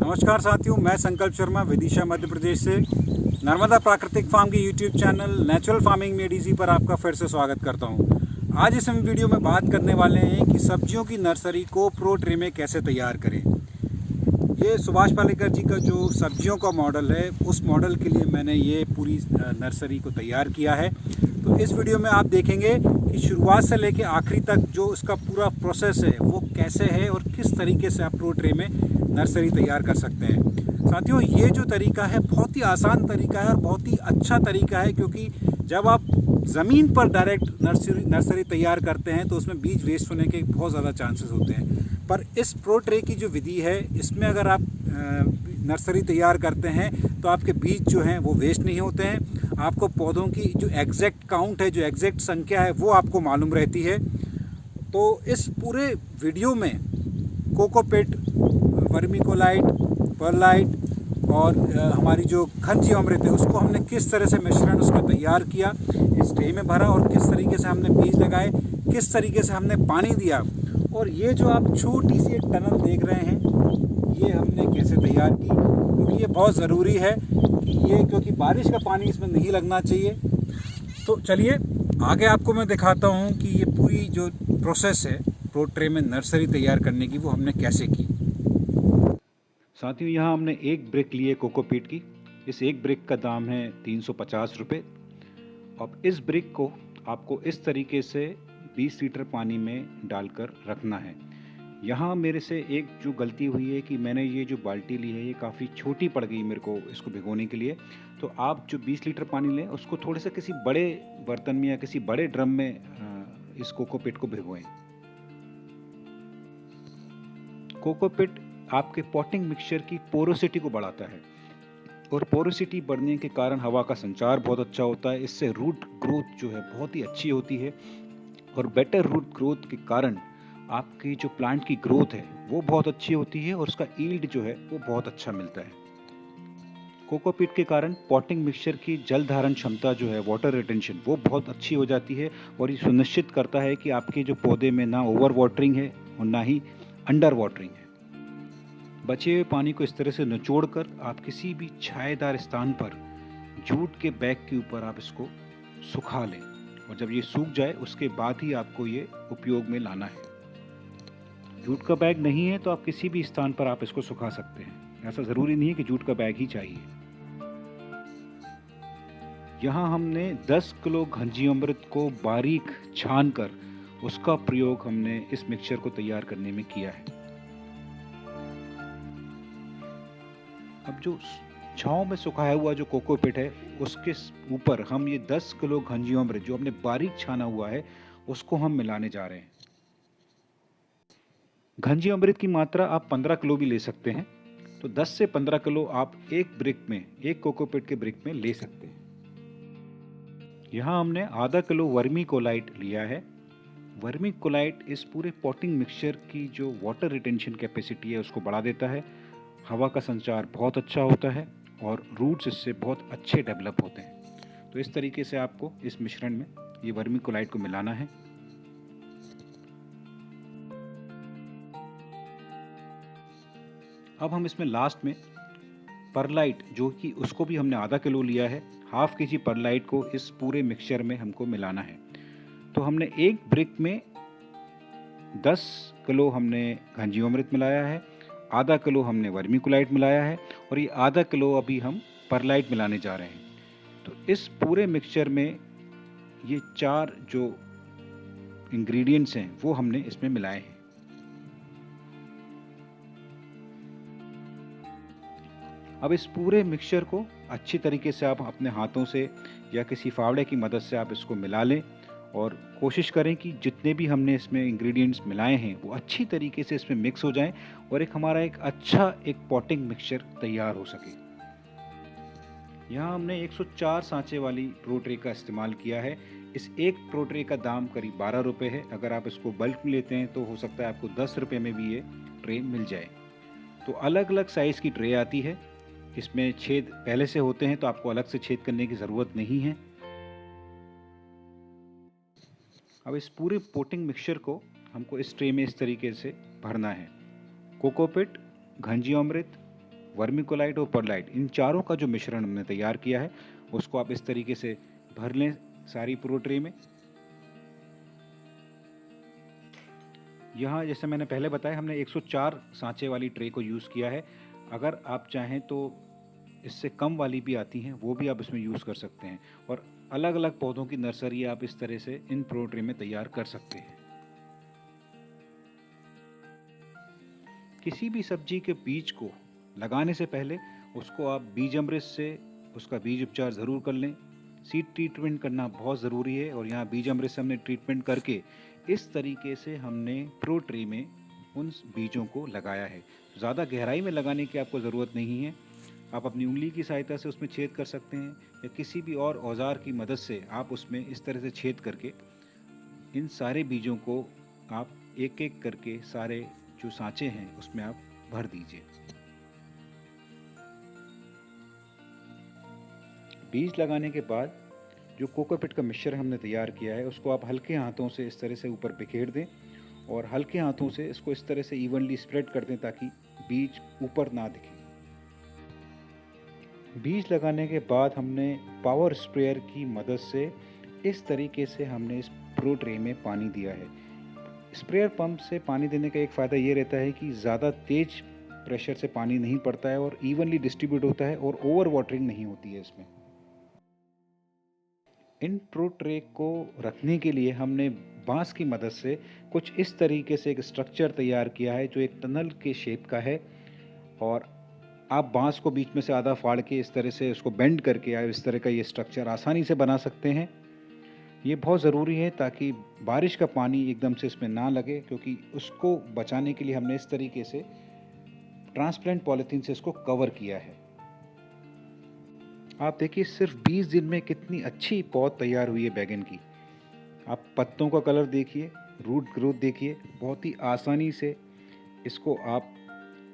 नमस्कार साथियों, मैं संकल्प शर्मा विदिशा मध्य प्रदेश से नर्मदा प्राकृतिक फार्म की यूट्यूब चैनल नेचुरल फार्मिंग में डीजी पर आपका फिर से स्वागत करता हूं। आज इस वीडियो में बात करने वाले हैं कि सब्जियों की नर्सरी को प्रो ट्रे में कैसे तैयार करें। ये सुभाष पालेकर जी का जो सब्जियों का मॉडल है, उस मॉडल के लिए मैंने ये पूरी नर्सरी को तैयार किया है। तो इस वीडियो में आप देखेंगे कि शुरुआत से लेकर आखिरी तक जो इसका पूरा प्रोसेस है वो कैसे है और किस तरीके से आप प्रो ट्रे में नर्सरी तैयार कर सकते हैं। साथियों, ये जो तरीका है बहुत ही आसान तरीका है और बहुत ही अच्छा तरीका है, क्योंकि जब आप ज़मीन पर डायरेक्ट नर्सरी तैयार करते हैं तो उसमें बीज वेस्ट होने के बहुत ज़्यादा चांसेस होते हैं। पर इस प्रो ट्रे की जो विधि है, इसमें अगर आप नर्सरी तैयार करते हैं तो आपके बीज जो हैं वो वेस्ट नहीं होते हैं। आपको पौधों की जो एग्जैक्ट काउंट है, जो एग्जैक्ट संख्या है, वो आपको मालूम रहती है। तो इस पूरे वीडियो में कोकोपिट, वर्मीकोलाइट, परलाइट और हमारी जो घन जीवामृत है, उसको हमने किस तरह से मिश्रण उसका तैयार किया, इस ट्रे में भरा और किस तरीके से हमने बीज लगाए, किस तरीके से हमने पानी दिया, और ये जो आप छोटी सी एक टनल देख रहे हैं, ये हमने कैसे तैयार की, क्योंकि ये बहुत ज़रूरी है क्योंकि बारिश का पानी इसमें नहीं लगना चाहिए। तो चलिए आगे आपको मैं दिखाता हूँ कि ये पूरी जो प्रोसेस है प्रो ट्रे में नर्सरी तैयार करने की, वो हमने कैसे की। साथियों, यहाँ हमने एक ब्रिक ली है कोकोपीट की। इस एक ब्रिक का दाम है 350 रुपये। अब इस ब्रिक को आपको इस तरीके से 20 लीटर पानी में डालकर रखना है। यहाँ मेरे से एक जो गलती हुई है कि मैंने ये जो बाल्टी ली है ये काफ़ी छोटी पड़ गई मेरे को इसको भिगोने के लिए। तो आप जो 20 लीटर पानी लें उसको थोड़े से किसी बड़े बर्तन में या किसी बड़े ड्रम में इस कोकोपीट को भिगोएं। कोकोपीट आपके पॉटिंग मिक्सचर की पोरोसिटी को बढ़ाता है, और पोरोसिटी बढ़ने के कारण हवा का संचार बहुत अच्छा होता है। इससे रूट ग्रोथ जो है बहुत ही अच्छी होती है, और बेटर रूट ग्रोथ के कारण आपकी जो प्लांट की ग्रोथ है वो बहुत अच्छी होती है, और उसका ईल्ड जो है वो बहुत अच्छा मिलता है। कोकोपीट के कारण पॉटिंग मिक्सचर की जल धारण क्षमता जो है, वाटर रिटेंशन, वो बहुत अच्छी हो जाती है, और ये सुनिश्चित करता है कि आपके जो पौधे में ना ओवर वाटरिंग है और ना ही अंडर वाटरिंग है। बचे हुए पानी को इस तरह से निचोड़कर आप किसी भी छायेदार स्थान पर जूट के बैग के ऊपर आप इसको सुखा लें, और जब ये सूख जाए उसके बाद ही आपको ये उपयोग में लाना है। जूट का बैग नहीं है तो आप किसी भी स्थान पर आप इसको सुखा सकते हैं, ऐसा ज़रूरी नहीं है कि जूट का बैग ही चाहिए। यहाँ हमने 10 किलो घन जीवामृत को बारीक छान कर उसका प्रयोग हमने इस मिक्सचर को तैयार करने में किया है। अब जो छांव में सुखाया हुआ जो कोकोपीट है, उसके ऊपर हम ये 10 किलो घन जीवामृत जो हमने बारीक छाना हुआ है उसको हम मिलाने जा रहे हैं। घन जीवामृत की मात्रा आप 15 किलो भी ले सकते हैं, तो 10 से 15 किलो आप एक ब्रिक में, एक कोकोपीट के ब्रिक में ले सकते हैं। यहाँ हमने आधा किलो वर्मी कोलाइट लिया है। वर्मी कोलाइट इस पूरे पॉटिंग मिक्सचर की जो वाटर रिटेंशन कैपेसिटी है उसको बढ़ा देता है, हवा का संचार बहुत अच्छा होता है, और रूट्स इससे बहुत अच्छे डेवलप होते हैं। तो इस तरीके से आपको इस मिश्रण में ये वर्मी कोलाइट को मिलाना है। अब हम इसमें लास्ट में परलाइट, जो कि उसको भी हमने आधा किलो लिया है, हाफ के जी परलाइट को इस पूरे मिक्सचर में हमको मिलाना है। तो हमने एक ब्रिक में 10 किलो हमने घन जीवामृत मिलाया है, आधा किलो हमने वर्मी कोलाइट मिलाया है, और ये आधा किलो अभी हम परलाइट मिलाने जा रहे हैं। तो इस पूरे मिक्सचर में ये 4 जो इंग्रेडिएंट्स हैं वो हमने इसमें मिलाए हैं। अब इस पूरे मिक्सचर को अच्छी तरीके से आप अपने हाथों से या किसी फावड़े की मदद से आप इसको मिला लें, और कोशिश करें कि जितने भी हमने इसमें इंग्रेडिएंट्स मिलाए हैं वो अच्छी तरीके से इसमें मिक्स हो जाएं, और हमारा एक अच्छा पॉटिंग मिक्सचर तैयार हो सके। यहाँ हमने 104 सांचे वाली प्रो ट्रे का इस्तेमाल किया है। इस एक प्रो ट्रे का दाम करीब 12 रुपये है। अगर आप इसको बल्क में लेते हैं तो हो सकता है आपको 10 रुपये में भी ये ट्रे मिल जाए। तो अलग अलग साइज़ की ट्रे आती है, इसमें छेद पहले से होते हैं तो आपको अलग से छेद करने की ज़रूरत नहीं है। अब इस पूरे पोटिंग मिक्सचर को हमको इस ट्रे में इस तरीके से भरना है। कोकोपीट, घन जीवामृत, वर्मिकोलाइट और परलाइट, इन चारों का जो मिश्रण हमने तैयार किया है उसको आप इस तरीके से भर लें सारी प्रो ट्रे में। यहाँ जैसे मैंने पहले बताया हमने 104 सांचे वाली ट्रे को यूज़ किया है। अगर आप चाहें तो इससे कम वाली भी आती हैं, वो भी आप इसमें यूज़ कर सकते हैं। और अलग अलग पौधों की नर्सरी आप इस तरह से इन प्रो ट्रे में तैयार कर सकते हैं। किसी भी सब्जी के बीज को लगाने से पहले उसको आप बीज अमृत से उसका बीज उपचार ज़रूर कर लें। सीड ट्रीटमेंट करना बहुत ज़रूरी है और यहाँ बीज अमृत से हमने ट्रीटमेंट करके इस तरीके से हमने प्रो ट्रे में उन बीजों को लगाया है। ज़्यादा गहराई में लगाने की आपको ज़रूरत नहीं है, आप अपनी उंगली की सहायता से उसमें छेद कर सकते हैं या किसी भी और औजार की मदद से आप उसमें इस तरह से छेद करके इन सारे बीजों को आप एक एक करके सारे जो सांचे हैं उसमें आप भर दीजिए। बीज लगाने के बाद जो कोकोपीट का मिक्सचर हमने तैयार किया है उसको आप हल्के हाथों से इस तरह से ऊपर बिखेर दें और हल्के हाथों से इसको इस तरह से इवनली स्प्रेड कर दें ताकि बीज ऊपर ना दिखे। बीज लगाने के बाद हमने पावर स्प्रेयर की मदद से इस तरीके से हमने इस प्रो ट्रे में पानी दिया है। स्प्रेयर पंप से पानी देने का एक फ़ायदा ये रहता है कि ज़्यादा तेज प्रेशर से पानी नहीं पड़ता है और इवनली डिस्ट्रीब्यूट होता है और ओवर वाटरिंग नहीं होती है इसमें। इन प्रो ट्रे को रखने के लिए हमने बांस की मदद से कुछ इस तरीके से एक स्ट्रक्चर तैयार किया है जो एक टनल के शेप का है और आप बांस को बीच में से आधा फाड़ के इस तरह से उसको बेंड करके आप इस तरह का ये स्ट्रक्चर आसानी से बना सकते हैं। ये बहुत ज़रूरी है ताकि बारिश का पानी एकदम से इसमें ना लगे, क्योंकि उसको बचाने के लिए हमने इस तरीके से ट्रांसपेरेंट पॉलीथीन से इसको कवर किया है। आप देखिए सिर्फ 20 दिन में कितनी अच्छी पौध तैयार हुई है बैगन की। आप पत्तों का कलर देखिए, रूट ग्रोथ देखिए, बहुत ही आसानी से इसको आप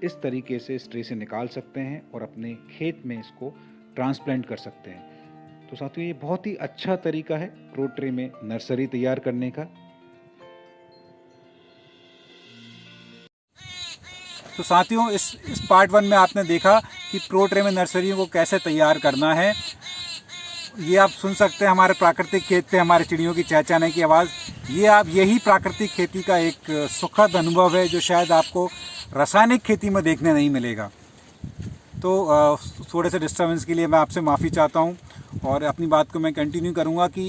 इस तरीके से इस ट्रे से निकाल सकते हैं और अपने खेत में इसको ट्रांसप्लांट कर सकते हैं। तो साथियों ये बहुत ही अच्छा तरीका है प्रो ट्रे में नर्सरी तैयार करने का। तो साथियों इस पार्ट 1 में आपने देखा कि प्रो ट्रे में नर्सरियों को कैसे तैयार करना है। ये आप सुन सकते हैं हमारे प्राकृतिक खेत पे हमारे चिड़ियों की चहचहाने की आवाज़। यही प्राकृतिक खेती का एक सुखद अनुभव है जो शायद आपको रासायनिक खेती में देखने नहीं मिलेगा। तो थोड़े से डिस्टर्बेंस के लिए मैं आपसे माफ़ी चाहता हूँ और अपनी बात को मैं कंटिन्यू करूँगा कि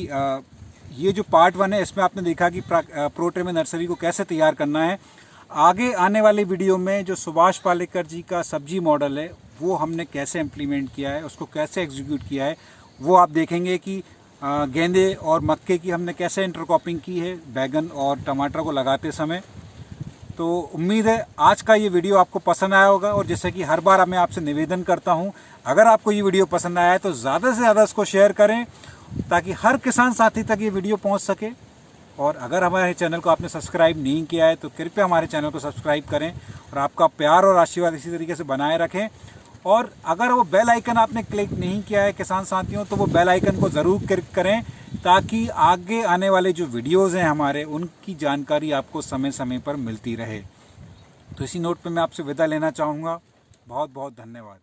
ये जो पार्ट 1 है इसमें आपने देखा कि प्रो ट्रे में नर्सरी को कैसे तैयार करना है। आगे आने वाले वीडियो में जो सुभाष पालेकर जी का सब्जी मॉडल है वो हमने कैसे इम्प्लीमेंट किया है, उसको कैसे एग्जीक्यूट किया है, वो आप देखेंगे कि गेंदे और मक्के की हमने कैसे इंटरक्रॉपिंग की है बैगन और टमाटर को लगाते समय। तो उम्मीद है आज का ये वीडियो आपको पसंद आया होगा और जैसे कि हर बार मैं आपसे निवेदन करता हूँ, अगर आपको ये वीडियो पसंद आया है तो ज़्यादा से ज़्यादा इसको शेयर करें ताकि हर किसान साथी तक ये वीडियो पहुँच सके। और अगर हमारे चैनल को आपने सब्सक्राइब नहीं किया है तो कृपया हमारे चैनल को सब्सक्राइब करें और आपका प्यार और आशीर्वाद इसी तरीके से बनाए रखें। और अगर वो बेल आइकन आपने क्लिक नहीं किया है किसान साथियों तो वो बेल आइकन को ज़रूर क्लिक करें ताकि आगे आने वाले जो वीडियोज़ हैं हमारे उनकी जानकारी आपको समय समय पर मिलती रहे। तो इसी नोट पे मैं आपसे विदा लेना चाहूँगा। बहुत बहुत धन्यवाद।